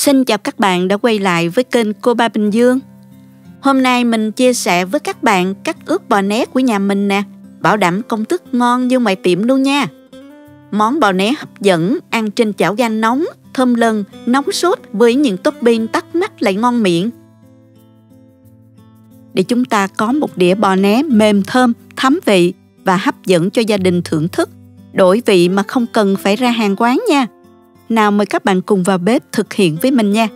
Xin chào các bạn đã quay lại với kênh Cô Ba Bình Dương. Hôm nay mình chia sẻ với các bạn cách ướp bò né của nhà mình nè. Bảo đảm công thức ngon như ngoài tiệm luôn nha. Món bò né hấp dẫn, ăn trên chảo gang nóng, thơm lừng, nóng sốt với những topping bắt mắt lại ngon miệng. Để chúng ta có một đĩa bò né mềm thơm, thấm vị và hấp dẫn cho gia đình thưởng thức. Đổi vị mà không cần phải ra hàng quán nha. Nào mời các bạn cùng vào bếp thực hiện với mình nha.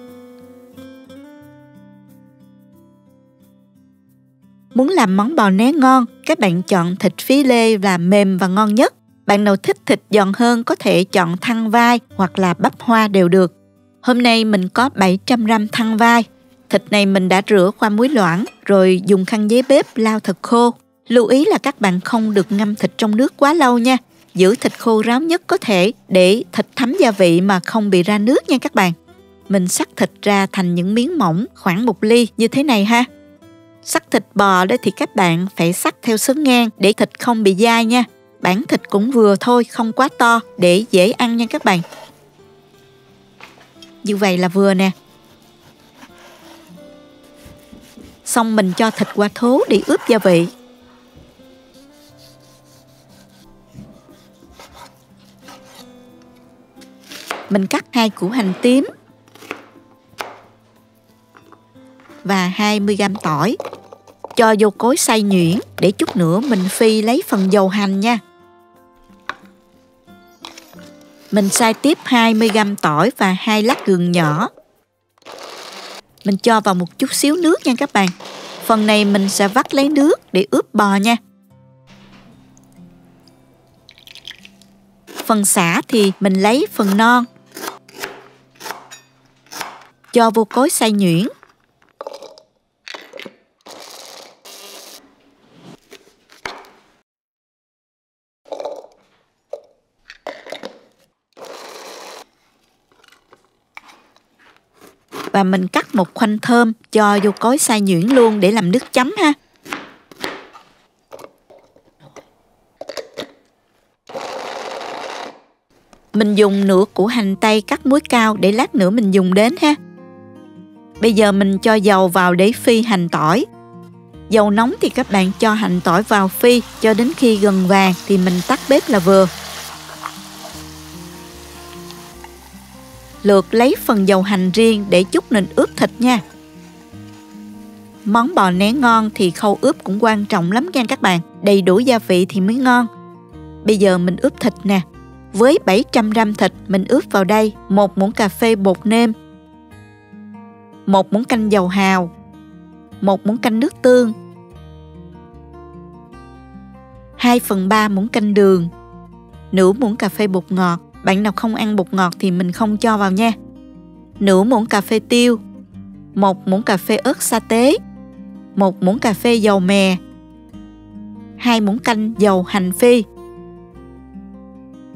Muốn làm món bò né ngon, các bạn chọn thịt phí lê là mềm và ngon nhất. Bạn nào thích thịt giòn hơn có thể chọn thăn vai hoặc là bắp hoa đều được. Hôm nay mình có 700g thăn vai. Thịt này mình đã rửa qua muối loãng rồi dùng khăn giấy bếp lau thật khô. Lưu ý là các bạn không được ngâm thịt trong nước quá lâu nha. Giữ thịt khô ráo nhất có thể để thịt thấm gia vị mà không bị ra nước nha các bạn. Mình xắt thịt ra thành những miếng mỏng khoảng 1 ly như thế này ha. Xắt thịt bò đó thì các bạn phải xắt theo xứ ngang để thịt không bị dai nha. Bản thịt cũng vừa thôi, không quá to để dễ ăn nha các bạn. Như vậy là vừa nè. Xong mình cho thịt qua thố để ướp gia vị. Mình cắt 2 củ hành tím và 20g tỏi. Cho vô cối xay nhuyễn để chút nữa mình phi lấy phần dầu hành nha. Mình xay tiếp 20g tỏi và 2 lát gừng nhỏ. Mình cho vào một chút xíu nước nha các bạn. Phần này mình sẽ vắt lấy nước để ướp bò nha. Phần sả thì mình lấy phần non. Cho vô cối xay nhuyễn. Và mình cắt một khoanh thơm cho vô cối xay nhuyễn luôn để làm nước chấm ha. Mình dùng nửa củ hành tây cắt múi cao để lát nữa mình dùng đến ha. Bây giờ mình cho dầu vào để phi hành tỏi. Dầu nóng thì các bạn cho hành tỏi vào phi cho đến khi gần vàng thì mình tắt bếp là vừa. Lượt lấy phần dầu hành riêng để chút mình ướp thịt nha. Món bò né ngon thì khâu ướp cũng quan trọng lắm nha các bạn. Đầy đủ gia vị thì mới ngon. Bây giờ mình ướp thịt nè. Với 700g thịt mình ướp vào đây 1 muỗng cà phê bột nêm, 1 muỗng canh dầu hào, 1 muỗng canh nước tương, 2/3 muỗng canh đường, nửa muỗng cà phê bột ngọt. Bạn nào không ăn bột ngọt thì mình không cho vào nha. Nửa muỗng cà phê tiêu, 1 muỗng cà phê ớt sa tế, 1 muỗng cà phê dầu mè, 2 muỗng canh dầu hành phi,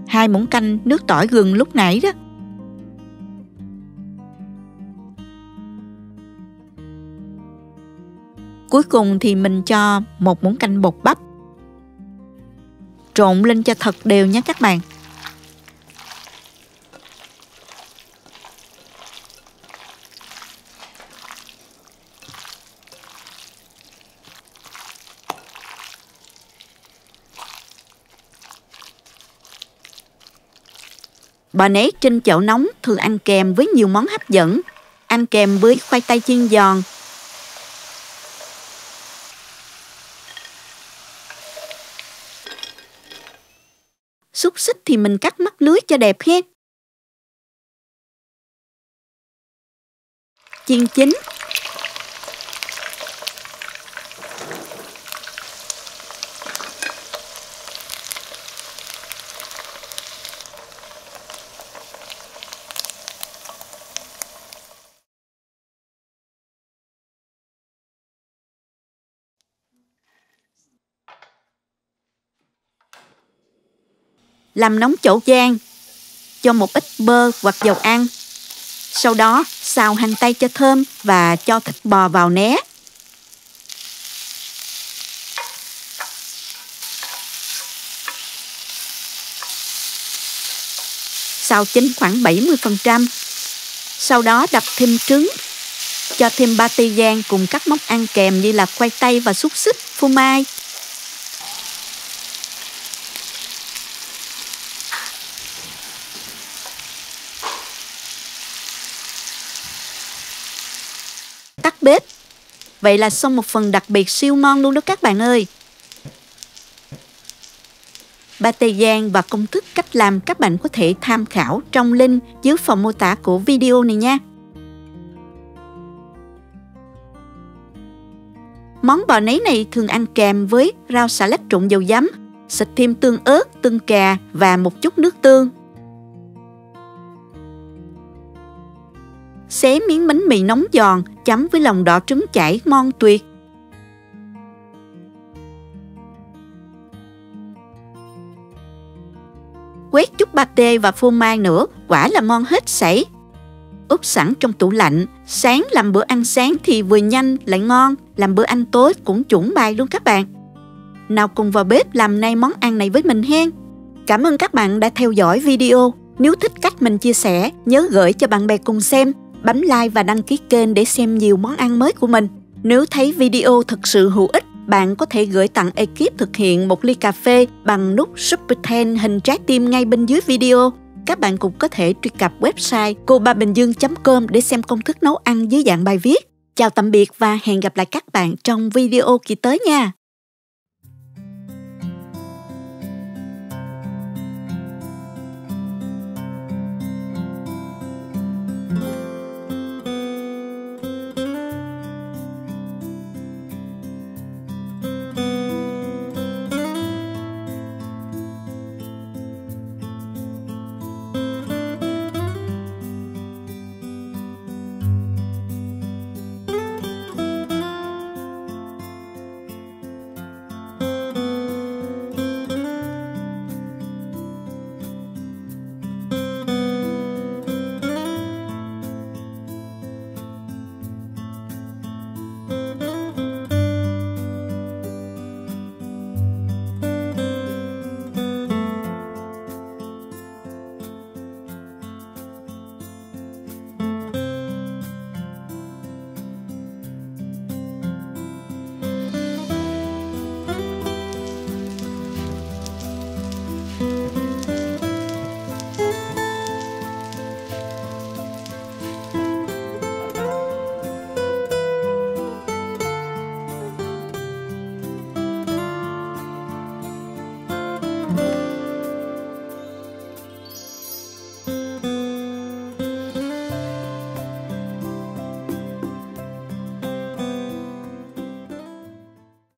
2 muỗng canh nước tỏi gừng lúc nãy đó. Cuối cùng thì mình cho 1 muỗng canh bột bắp. Trộn lên cho thật đều nhé các bạn. Bò né trên chảo nóng thường ăn kèm với nhiều món hấp dẫn. Ăn kèm với khoai tây chiên giòn, xúc xích thì mình cắt mắt lưới cho đẹp ha. Chiên chín. Làm nóng chảo gang, cho một ít bơ hoặc dầu ăn. Sau đó xào hành tây cho thơm và cho thịt bò vào né. Xào chín khoảng 70%. Sau đó đập thêm trứng, cho thêm pate rang cùng các món ăn kèm như là khoai tây và xúc xích, phô mai. Tắt bếp. Vậy là xong một phần đặc biệt siêu ngon luôn đó các bạn ơi. Pate rang và công thức cách làm các bạn có thể tham khảo trong link dưới phần mô tả của video này nha. Món bò nấy này thường ăn kèm với rau xà lách trộn dầu giấm, xịt thêm tương ớt, tương cà và một chút nước tương. Xé miếng bánh mì nóng giòn, chấm với lòng đỏ trứng chảy ngon tuyệt. Quét chút pate và phô mai nữa, quả là ngon hết sảy. Ướp sẵn trong tủ lạnh, sáng làm bữa ăn sáng thì vừa nhanh lại ngon, làm bữa ăn tối cũng chuẩn bài luôn các bạn. Nào cùng vào bếp làm nay món ăn này với mình hen. Cảm ơn các bạn đã theo dõi video. Nếu thích cách mình chia sẻ, nhớ gửi cho bạn bè cùng xem, bấm like và đăng ký kênh để xem nhiều món ăn mới của mình. Nếu thấy video thật sự hữu ích, bạn có thể gửi tặng ekip thực hiện một ly cà phê bằng nút Super Thanks hình trái tim ngay bên dưới video. Các bạn cũng có thể truy cập website cobabình dương.com để xem công thức nấu ăn dưới dạng bài viết. Chào tạm biệt và hẹn gặp lại các bạn trong video kỳ tới nha!